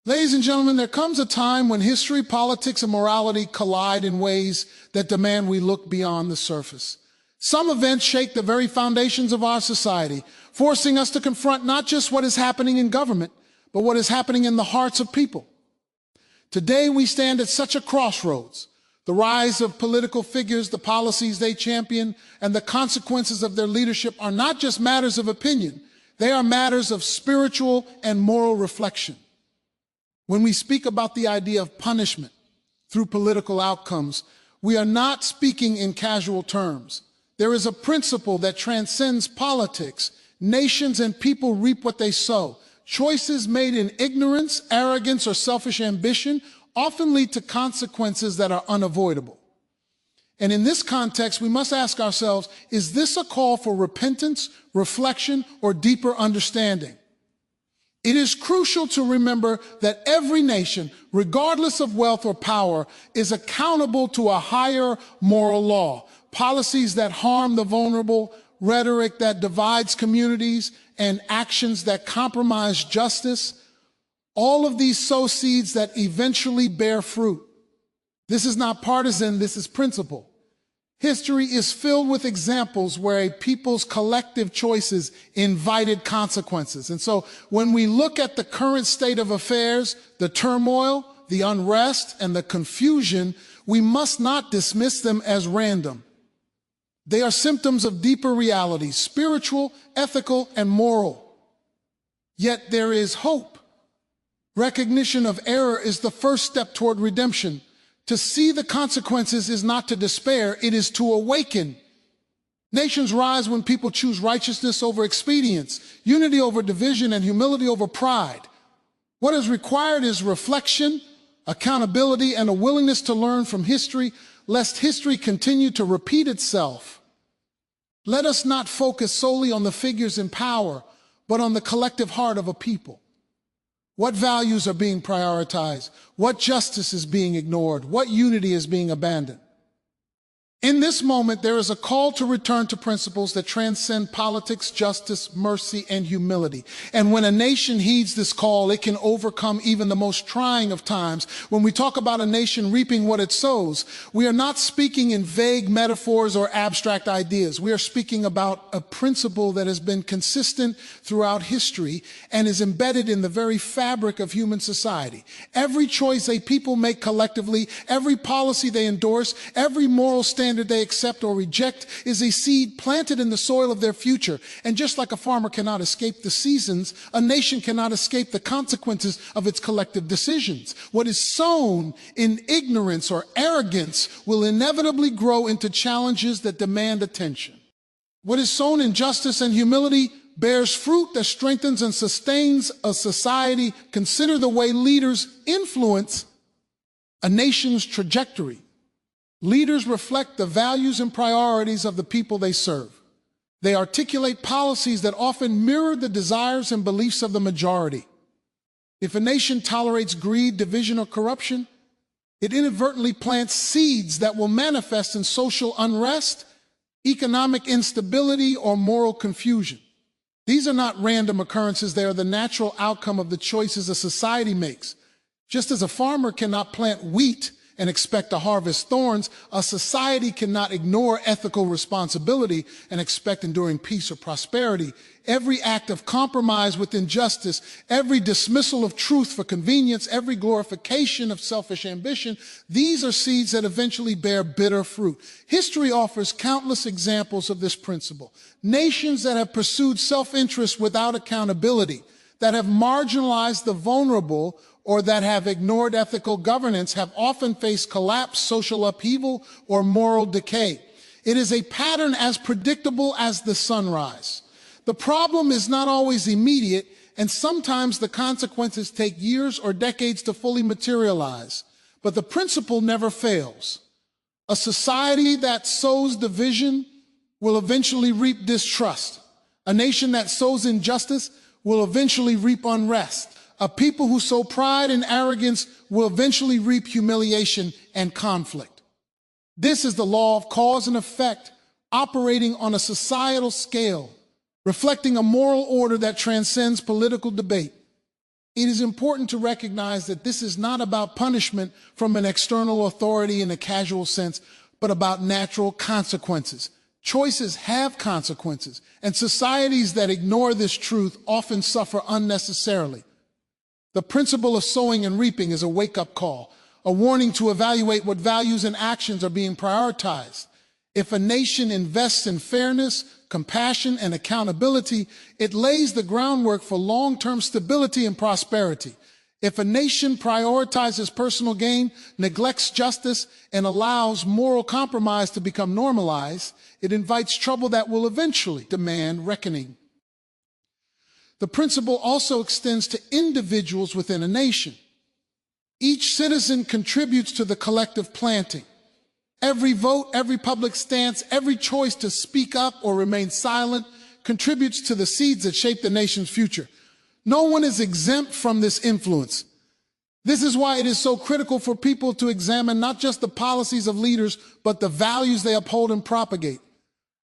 Ladies and gentlemen, there comes a time when history, politics, and morality collide in ways that demand we look beyond the surface. Some events shake the very foundations of our society, forcing us to confront not just what is happening in government, but what is happening in the hearts of people. Today, we stand at such a crossroads. The rise of political figures, the policies they champion, and the consequences of their leadership are not just matters of opinion. They are matters of spiritual and moral reflection. When we speak about the idea of punishment through political outcomes, we are not speaking in casual terms. There is a principle that transcends politics. Nations and people reap what they sow. Choices made in ignorance, arrogance, or selfish ambition often lead to consequences that are unavoidable. And in this context, we must ask ourselves, is this a call for repentance, reflection, or deeper understanding? It is crucial to remember that every nation, regardless of wealth or power, is accountable to a higher moral law. Policies that harm the vulnerable, rhetoric that divides communities, and actions that compromise justice, all of these sow seeds that eventually bear fruit. This is not partisan, this is principle. History is filled with examples where a people's collective choices invited consequences. And so when we look at the current state of affairs, the turmoil, the unrest, and the confusion, we must not dismiss them as random. They are symptoms of deeper realities, spiritual, ethical, and moral. Yet there is hope. Recognition of error is the first step toward redemption. To see the consequences is not to despair, it is to awaken. Nations rise when people choose righteousness over expedience, unity over division, and humility over pride. What is required is reflection, accountability, and a willingness to learn from history, lest history continue to repeat itself. Let us not focus solely on the figures in power, but on the collective heart of a people. What values are being prioritized? What justice is being ignored? What unity is being abandoned? In this moment, there is a call to return to principles that transcend politics, justice, mercy, and humility. And when a nation heeds this call, it can overcome even the most trying of times. When we talk about a nation reaping what it sows, we are not speaking in vague metaphors or abstract ideas. We are speaking about a principle that has been consistent throughout history and is embedded in the very fabric of human society. Every choice a people make collectively, every policy they endorse, every moral standard they accept or reject is a seed planted in the soil of their future. And just like a farmer cannot escape the seasons, a nation cannot escape the consequences of its collective decisions. What is sown in ignorance or arrogance will inevitably grow into challenges that demand attention. What is sown in justice and humility bears fruit that strengthens and sustains a society. Consider the way leaders influence a nation's trajectory. Leaders reflect the values and priorities of the people they serve. They articulate policies that often mirror the desires and beliefs of the majority. If a nation tolerates greed, division, or corruption, it inadvertently plants seeds that will manifest in social unrest, economic instability, or moral confusion. These are not random occurrences. They are the natural outcome of the choices a society makes. Just as a farmer cannot plant wheat and expect to harvest thorns, a society cannot ignore ethical responsibility and expect enduring peace or prosperity. Every act of compromise with injustice, every dismissal of truth for convenience, every glorification of selfish ambition, these are seeds that eventually bear bitter fruit. History offers countless examples of this principle. Nations that have pursued self-interest without accountability, that have marginalized the vulnerable, or that have ignored ethical governance have often faced collapse, social upheaval, or moral decay. It is a pattern as predictable as the sunrise. The problem is not always immediate, and sometimes the consequences take years or decades to fully materialize. But the principle never fails. A society that sows division will eventually reap distrust. A nation that sows injustice will eventually reap unrest. A people who sow pride and arrogance will eventually reap humiliation and conflict. This is the law of cause and effect operating on a societal scale, reflecting a moral order that transcends political debate. It is important to recognize that this is not about punishment from an external authority in a casual sense, but about natural consequences. Choices have consequences, and societies that ignore this truth often suffer unnecessarily. The principle of sowing and reaping is a wake-up call, a warning to evaluate what values and actions are being prioritized. If a nation invests in fairness, compassion, and accountability, it lays the groundwork for long-term stability and prosperity. If a nation prioritizes personal gain, neglects justice, and allows moral compromise to become normalized, it invites trouble that will eventually demand reckoning. The principle also extends to individuals within a nation. Each citizen contributes to the collective planting. Every vote, every public stance, every choice to speak up or remain silent contributes to the seeds that shape the nation's future. No one is exempt from this influence. This is why it is so critical for people to examine not just the policies of leaders, but the values they uphold and propagate.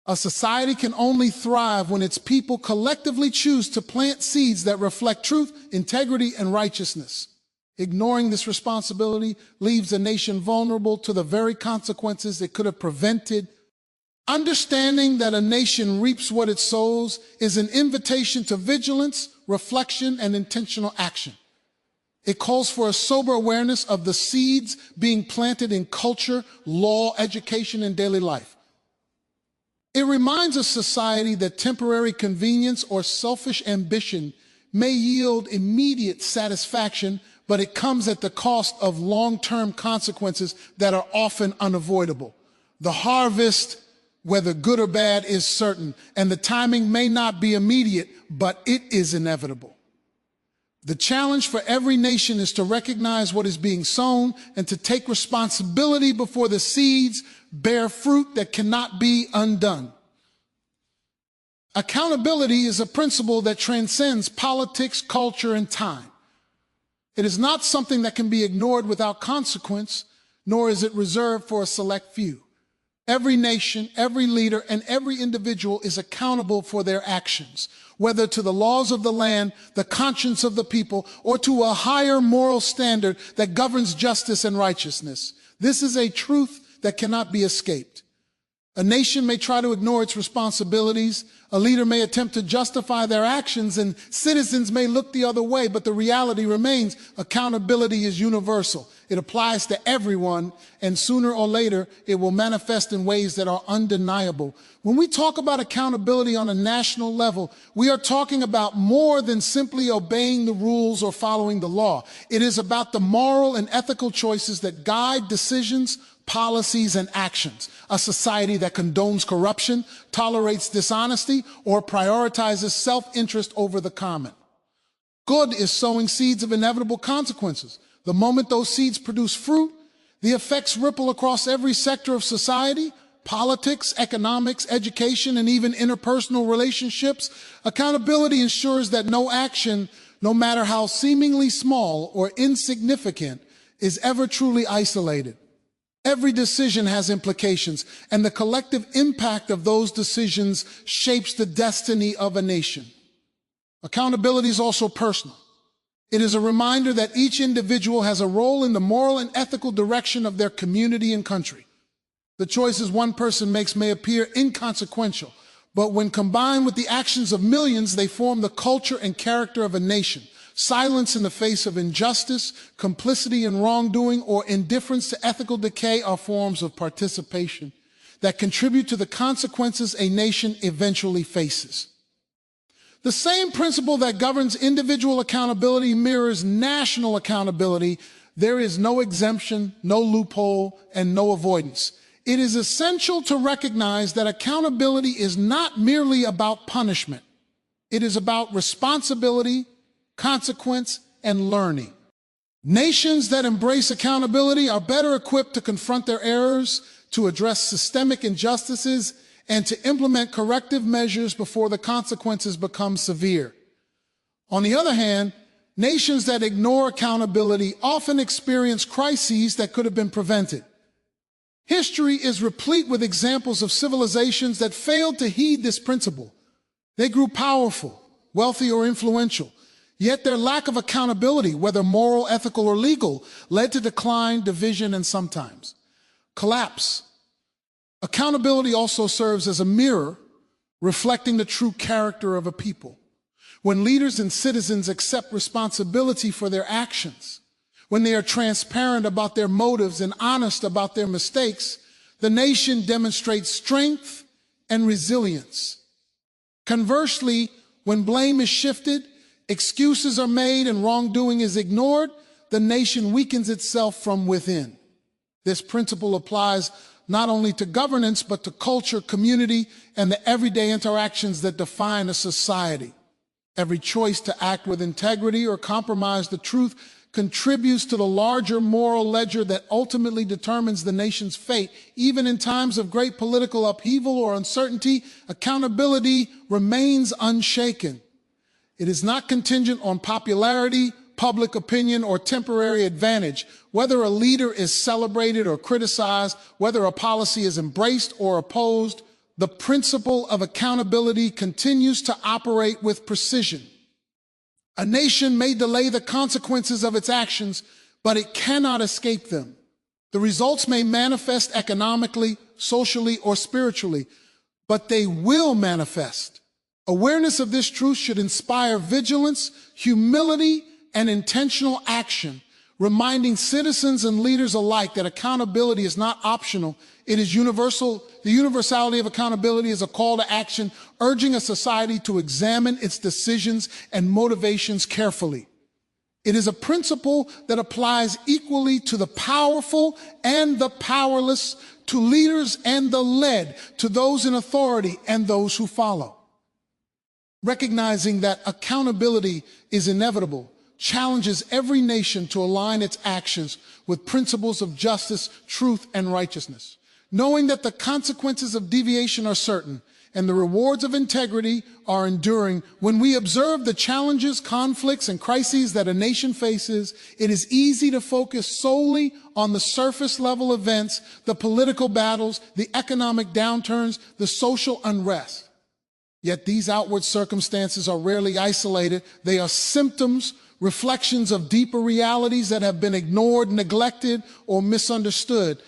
A society can only thrive when its people collectively choose to plant seeds that reflect truth, integrity, and righteousness. Ignoring this responsibility leaves a nation vulnerable to the very consequences it could have prevented. Understanding that a nation reaps what it sows is an invitation to vigilance, reflection, and intentional action. It calls for a sober awareness of the seeds being planted in culture, law, education, and daily life. It reminds a society that temporary convenience or selfish ambition may yield immediate satisfaction, but it comes at the cost of long-term consequences that are often unavoidable. The harvest, whether good or bad, is certain, and the timing may not be immediate, but it is inevitable. The challenge for every nation is to recognize what is being sown and to take responsibility before the seeds bear fruit that cannot be undone. Accountability is a principle that transcends politics, culture, and time. It is not something that can be ignored without consequence, nor is it reserved for a select few. Every nation, every leader, and every individual is accountable for their actions, whether to the laws of the land, the conscience of the people, or to a higher moral standard that governs justice and righteousness. This is a truth that cannot be escaped. A nation may try to ignore its responsibilities, a leader may attempt to justify their actions, and citizens may look the other way, but the reality remains accountability is universal. It applies to everyone, and sooner or later, it will manifest in ways that are undeniable. When we talk about accountability on a national level, we are talking about more than simply obeying the rules or following the law. It is about the moral and ethical choices that guide decisions, policies, and actions. A society that condones corruption, tolerates dishonesty, or prioritizes self-interest over the common. Good is sowing seeds of inevitable consequences. The moment those seeds produce fruit, the effects ripple across every sector of society, politics, economics, education, and even interpersonal relationships. Accountability ensures that no action, no matter how seemingly small or insignificant, is ever truly isolated. Every decision has implications, and the collective impact of those decisions shapes the destiny of a nation. Accountability is also personal. It is a reminder that each individual has a role in the moral and ethical direction of their community and country. The choices one person makes may appear inconsequential, but when combined with the actions of millions, they form the culture and character of a nation. Silence in the face of injustice, complicity in wrongdoing, or indifference to ethical decay are forms of participation that contribute to the consequences a nation eventually faces. The same principle that governs individual accountability mirrors national accountability. There is no exemption, no loophole, and no avoidance. It is essential to recognize that accountability is not merely about punishment. It is about responsibility, consequence, and learning. Nations that embrace accountability are better equipped to confront their errors, to address systemic injustices, and to implement corrective measures before the consequences become severe. On the other hand, nations that ignore accountability often experience crises that could have been prevented. History is replete with examples of civilizations that failed to heed this principle. They grew powerful, wealthy, or influential, Yet their lack of accountability, whether moral, ethical, or legal, led to decline, division, and sometimes collapse. Accountability also serves as a mirror reflecting the true character of a people. When leaders and citizens accept responsibility for their actions, when they are transparent about their motives and honest about their mistakes, the nation demonstrates strength and resilience. Conversely, when blame is shifted, excuses are made, and wrongdoing is ignored, the nation weakens itself from within. This principle applies not only to governance, but to culture, community, and the everyday interactions that define a society. Every choice to act with integrity or compromise the truth contributes to the larger moral ledger that ultimately determines the nation's fate. Even in times of great political upheaval or uncertainty, accountability remains unshaken. It is not contingent on popularity, public opinion, or temporary advantage. Whether a leader is celebrated or criticized, whether a policy is embraced or opposed, the principle of accountability continues to operate with precision. A nation may delay the consequences of its actions, but it cannot escape them. The results may manifest economically, socially, or spiritually, but they will manifest. Awareness of this truth should inspire vigilance, humility, and intentional action, reminding citizens and leaders alike that accountability is not optional. It is universal. The universality of accountability is a call to action, urging a society to examine its decisions and motivations carefully. It is a principle that applies equally to the powerful and the powerless, to leaders and the led, to those in authority and those who follow. Recognizing that accountability is inevitable challenges every nation to align its actions with principles of justice, truth, and righteousness. Knowing that the consequences of deviation are certain and the rewards of integrity are enduring, when we observe the challenges, conflicts, and crises that a nation faces, it is easy to focus solely on the surface level events, the political battles, the economic downturns, the social unrest. Yet these outward circumstances are rarely isolated. They are symptoms, reflections of deeper realities that have been ignored, neglected, or misunderstood.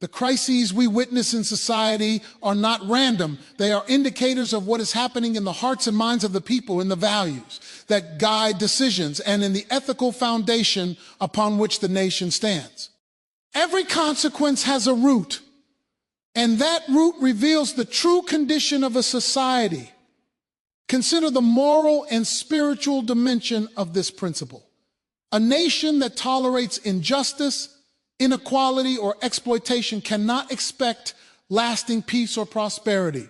The crises we witness in society are not random. They are indicators of what is happening in the hearts and minds of the people, in the values that guide decisions, and in the ethical foundation upon which the nation stands. Every consequence has a root, and that root reveals the true condition of a society. Consider the moral and spiritual dimension of this principle. A nation that tolerates injustice, inequality, or exploitation cannot expect lasting peace or prosperity.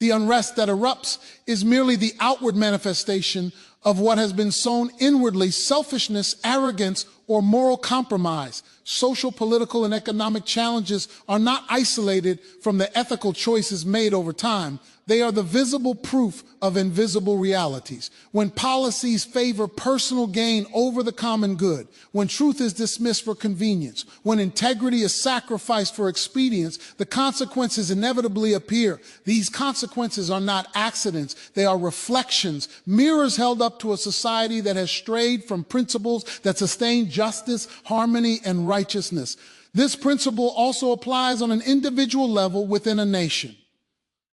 The unrest that erupts is merely the outward manifestation of what has been sown inwardly: selfishness, arrogance, or moral compromise. Social, political, and economic challenges are not isolated from the ethical choices made over time. They are the visible proof of invisible realities. When policies favor personal gain over the common good, when truth is dismissed for convenience, when integrity is sacrificed for expedience, the consequences inevitably appear. These consequences are not accidents. They are reflections, mirrors held up to a society that has strayed from principles that sustain justice, harmony, and righteousness. This principle also applies on an individual level within a nation.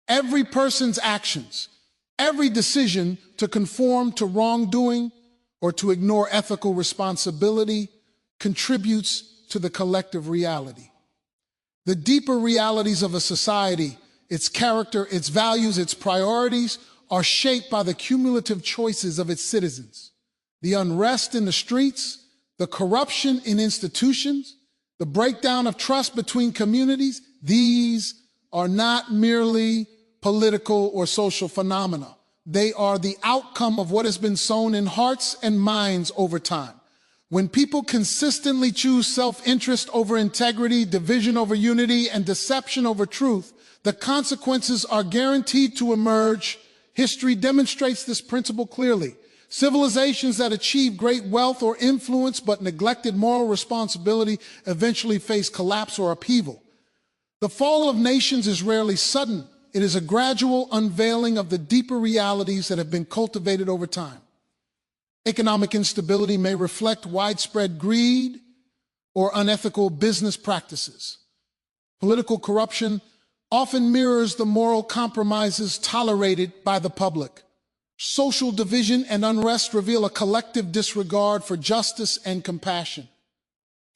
Every person's actions, every decision to conform to wrongdoing or to ignore ethical responsibility contributes to the collective reality. The deeper realities of a society, its character, its values, its priorities, are shaped by the cumulative choices of its citizens. The unrest in the streets, the corruption in institutions, the breakdown of trust between communities, these are not merely political or social phenomena. They are the outcome of what has been sown in hearts and minds over time. When people consistently choose self-interest over integrity, division over unity, and deception over truth, the consequences are guaranteed to emerge. History demonstrates this principle clearly. Civilizations that achieve great wealth or influence but neglected moral responsibility eventually face collapse or upheaval. The fall of nations is rarely sudden. It is a gradual unveiling of the deeper realities that have been cultivated over time. Economic instability may reflect widespread greed or unethical business practices. Political corruption often mirrors the moral compromises tolerated by the public. Social division and unrest reveal a collective disregard for justice and compassion.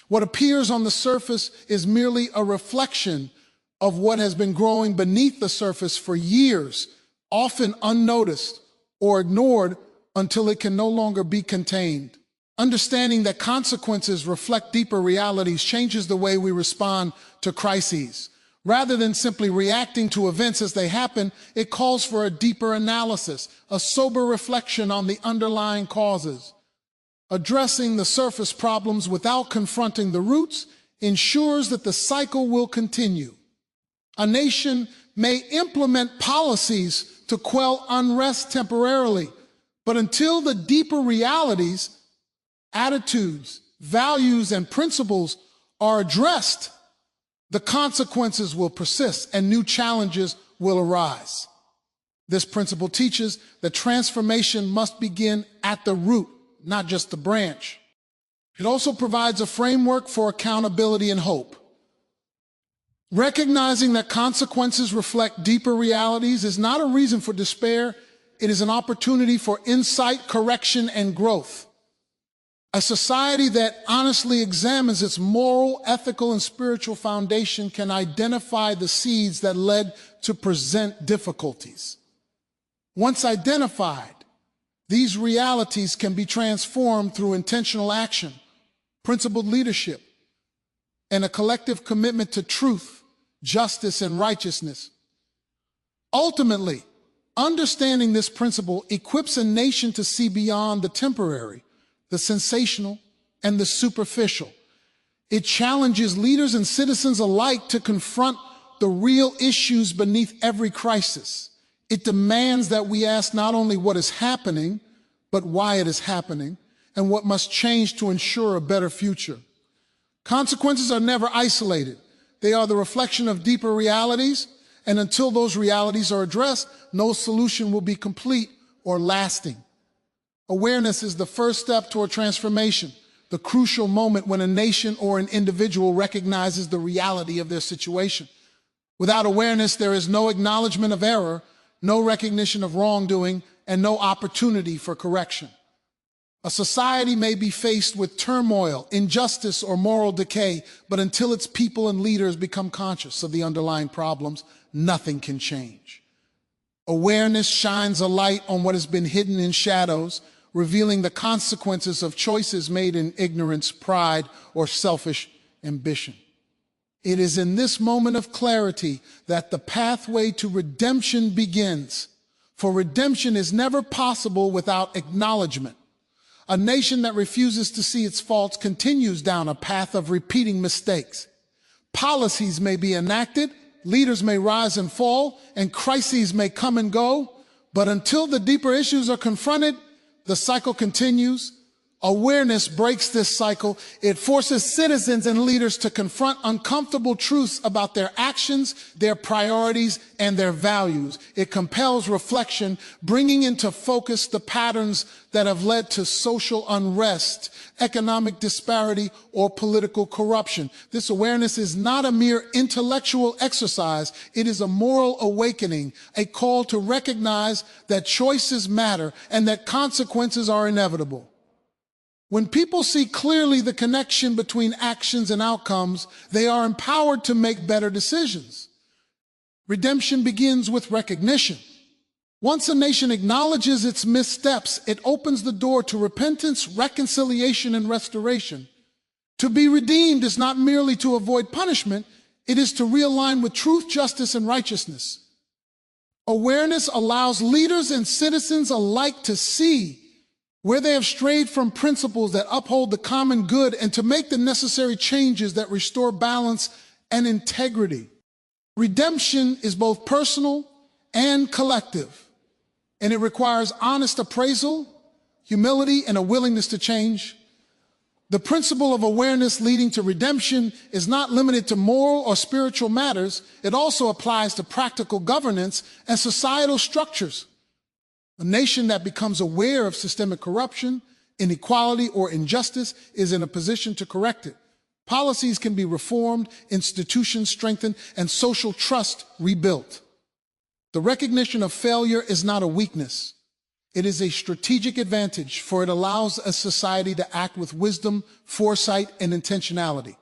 What appears on the surface is merely a reflection of what has been growing beneath the surface for years, often unnoticed or ignored until it can no longer be contained. Understanding that consequences reflect deeper realities changes the way we respond to crises. Rather than simply reacting to events as they happen, it calls for a deeper analysis, a sober reflection on the underlying causes. Addressing the surface problems without confronting the roots ensures that the cycle will continue. A nation may implement policies to quell unrest temporarily, but until the deeper realities, attitudes, values, and principles are addressed, the consequences will persist and new challenges will arise. This principle teaches that transformation must begin at the root, not just the branch. It also provides a framework for accountability and hope. Recognizing that consequences reflect deeper realities is not a reason for despair. It is an opportunity for insight, correction, and growth. A society that honestly examines its moral, ethical, and spiritual foundation can identify the seeds that led to present difficulties. Once identified, these realities can be transformed through intentional action, principled leadership, and a collective commitment to truth, justice, and righteousness. Ultimately, understanding this principle equips a nation to see beyond the temporary, the sensational, and the superficial. It challenges leaders and citizens alike to confront the real issues beneath every crisis. It demands that we ask not only what is happening, but why it is happening, and what must change to ensure a better future. Consequences are never isolated. They are the reflection of deeper realities, and until those realities are addressed, no solution will be complete or lasting. Awareness is the first step toward transformation, the crucial moment when a nation or an individual recognizes the reality of their situation. Without awareness, there is no acknowledgement of error, no recognition of wrongdoing, and no opportunity for correction. A society may be faced with turmoil, injustice, or moral decay, but until its people and leaders become conscious of the underlying problems, nothing can change. Awareness shines a light on what has been hidden in shadows, revealing the consequences of choices made in ignorance, pride, or selfish ambition. It is in this moment of clarity that the pathway to redemption begins, for redemption is never possible without acknowledgement. A nation that refuses to see its faults continues down a path of repeating mistakes. Policies may be enacted, leaders may rise and fall, and crises may come and go, but until the deeper issues are confronted, the cycle continues. Awareness breaks this cycle. It forces citizens and leaders to confront uncomfortable truths about their actions, their priorities, and their values. It compels reflection, bringing into focus the patterns that have led to social unrest, economic disparity, or political corruption. This awareness is not a mere intellectual exercise. It is a moral awakening, a call to recognize that choices matter and that consequences are inevitable. When people see clearly the connection between actions and outcomes, they are empowered to make better decisions. Redemption begins with recognition. Once a nation acknowledges its missteps, it opens the door to repentance, reconciliation, and restoration. To be redeemed is not merely to avoid punishment, it is to realign with truth, justice, and righteousness. Awareness allows leaders and citizens alike to see where they have strayed from principles that uphold the common good and to make the necessary changes that restore balance and integrity. Redemption is both personal and collective, and it requires honest appraisal, humility, and a willingness to change. The principle of awareness leading to redemption is not limited to moral or spiritual matters. It also applies to practical governance and societal structures. A nation that becomes aware of systemic corruption, inequality, or injustice is in a position to correct it. Policies can be reformed, institutions strengthened, and social trust rebuilt. The recognition of failure is not a weakness. It is a strategic advantage, for it allows a society to act with wisdom, foresight, and intentionality.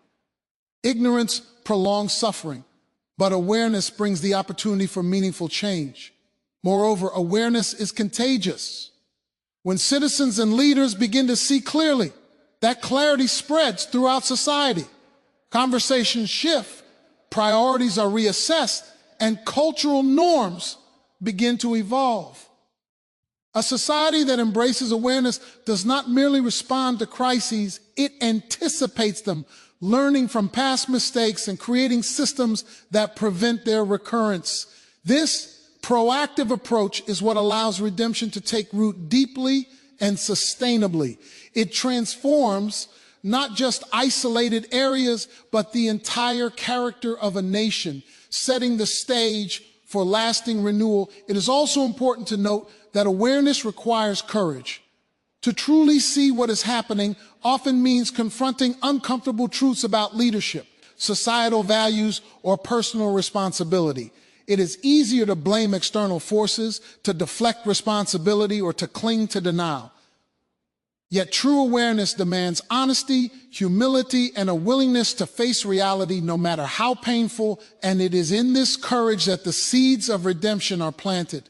Ignorance prolongs suffering, but awareness brings the opportunity for meaningful change. Moreover, awareness is contagious. When citizens and leaders begin to see clearly, that clarity spreads throughout society. Conversations shift, priorities are reassessed, and cultural norms begin to evolve. A society that embraces awareness does not merely respond to crises, it anticipates them, learning from past mistakes and creating systems that prevent their recurrence. This proactive approach is what allows redemption to take root deeply and sustainably. It transforms not just isolated areas, but the entire character of a nation, setting the stage for lasting renewal. It is also important to note that awareness requires courage. To truly see what is happening often means confronting uncomfortable truths about leadership, societal values, or personal responsibility. It is easier to blame external forces, to deflect responsibility, or to cling to denial. Yet true awareness demands honesty, humility, and a willingness to face reality no matter how painful, and it is in this courage that the seeds of redemption are planted.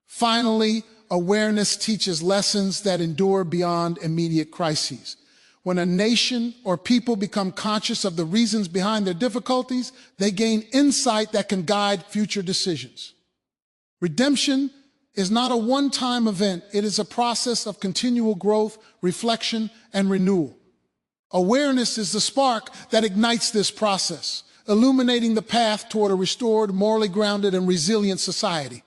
Finally, awareness teaches lessons that endure beyond immediate crises. When a nation or people become conscious of the reasons behind their difficulties, they gain insight that can guide future decisions. Redemption is not a one-time event. It is a process of continual growth, reflection, and renewal. Awareness is the spark that ignites this process, illuminating the path toward a restored, morally grounded, and resilient society.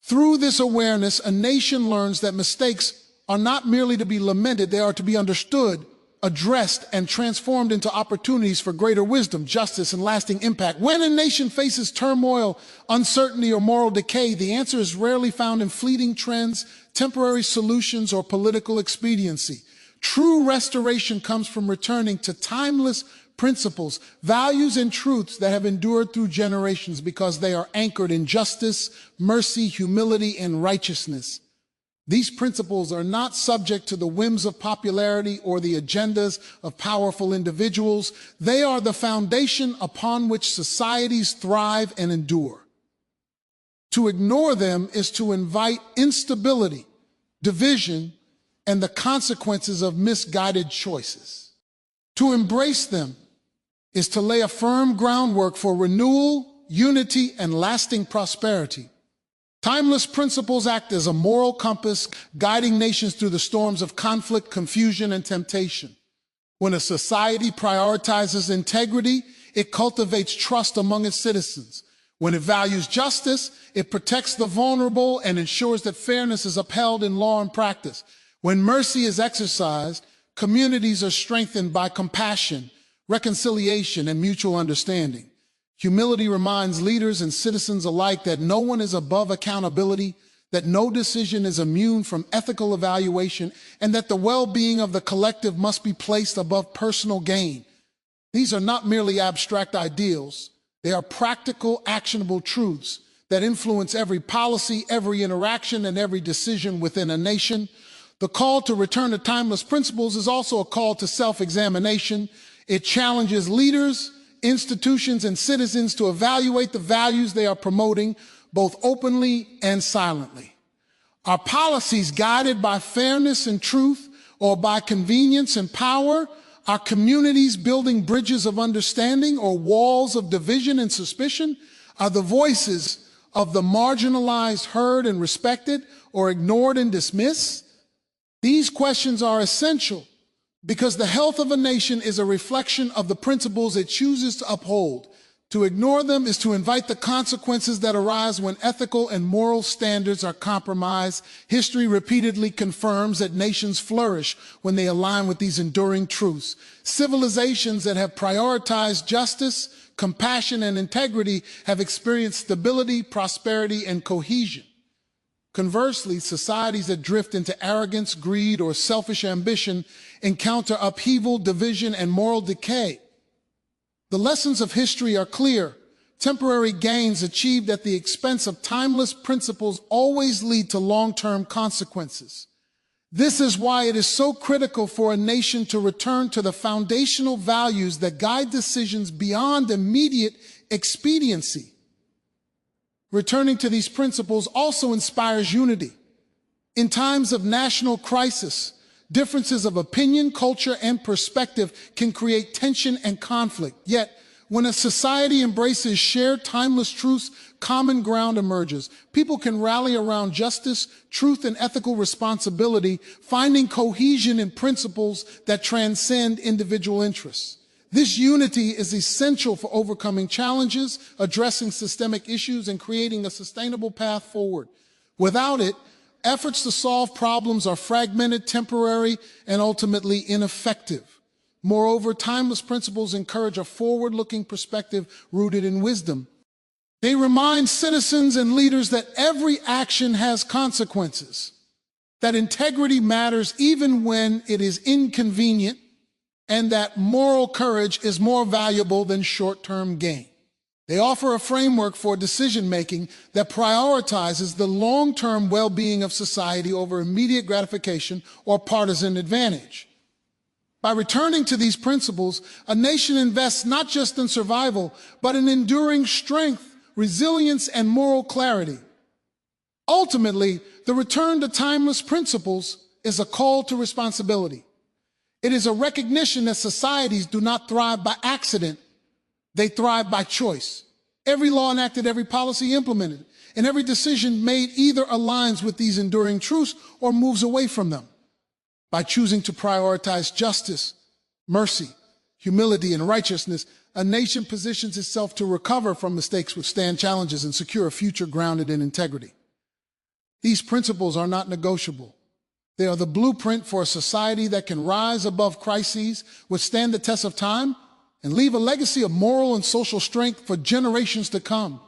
Through this awareness, a nation learns that mistakes are not merely to be lamented, they are to be understood, addressed, and transformed into opportunities for greater wisdom, justice, and lasting impact. When a nation faces turmoil, uncertainty, or moral decay, the answer is rarely found in fleeting trends, temporary solutions, or political expediency. True restoration comes from returning to timeless principles, values, and truths that have endured through generations because they are anchored in justice, mercy, humility, and righteousness. These principles are not subject to the whims of popularity or the agendas of powerful individuals. They are the foundation upon which societies thrive and endure. To ignore them is to invite instability, division, and the consequences of misguided choices. To embrace them is to lay a firm groundwork for renewal, unity, and lasting prosperity. Timeless principles act as a moral compass, guiding nations through the storms of conflict, confusion, and temptation. When a society prioritizes integrity, it cultivates trust among its citizens. When it values justice, it protects the vulnerable and ensures that fairness is upheld in law and practice. When mercy is exercised, communities are strengthened by compassion, reconciliation, and mutual understanding. Humility reminds leaders and citizens alike that no one is above accountability, that no decision is immune from ethical evaluation, and that the well-being of the collective must be placed above personal gain. These are not merely abstract ideals. They are practical, actionable truths that influence every policy, every interaction, and every decision within a nation. The call to return to timeless principles is also a call to self-examination. It challenges leaders, institutions, and citizens to evaluate the values they are promoting, both openly and silently. Are policies guided by fairness and truth, or by convenience and power? Are communities building bridges of understanding or walls of division and suspicion? Are the voices of the marginalized heard and respected, or ignored and dismissed? These questions are essential because the health of a nation is a reflection of the principles it chooses to uphold. To ignore them is to invite the consequences that arise when ethical and moral standards are compromised. History repeatedly confirms that nations flourish when they align with these enduring truths. Civilizations that have prioritized justice, compassion, and integrity have experienced stability, prosperity, and cohesion. Conversely, societies that drift into arrogance, greed, or selfish ambition encounter upheaval, division, and moral decay. The lessons of history are clear. Temporary gains achieved at the expense of timeless principles always lead to long-term consequences. This is why it is so critical for a nation to return to the foundational values that guide decisions beyond immediate expediency. Returning to these principles also inspires unity. In times of national crisis, differences of opinion, culture, and perspective can create tension and conflict. Yet, when a society embraces shared timeless truths, common ground emerges. People can rally around justice, truth, and ethical responsibility, finding cohesion in principles that transcend individual interests. This unity is essential for overcoming challenges, addressing systemic issues, and creating a sustainable path forward. Without it, efforts to solve problems are fragmented, temporary, and ultimately ineffective. Moreover, timeless principles encourage a forward-looking perspective rooted in wisdom. They remind citizens and leaders that every action has consequences, that integrity matters even when it is inconvenient, and that moral courage is more valuable than short-term gain. They offer a framework for decision-making that prioritizes the long-term well-being of society over immediate gratification or partisan advantage. By returning to these principles, a nation invests not just in survival, but in enduring strength, resilience, and moral clarity. Ultimately, the return to timeless principles is a call to responsibility. It is a recognition that societies do not thrive by accident, they thrive by choice. Every law enacted, every policy implemented, and every decision made either aligns with these enduring truths or moves away from them. By choosing to prioritize justice, mercy, humility, and righteousness, a nation positions itself to recover from mistakes, withstand challenges, and secure a future grounded in integrity. These principles are not negotiable. They are the blueprint for a society that can rise above crises, withstand the test of time, and leave a legacy of moral and social strength for generations to come.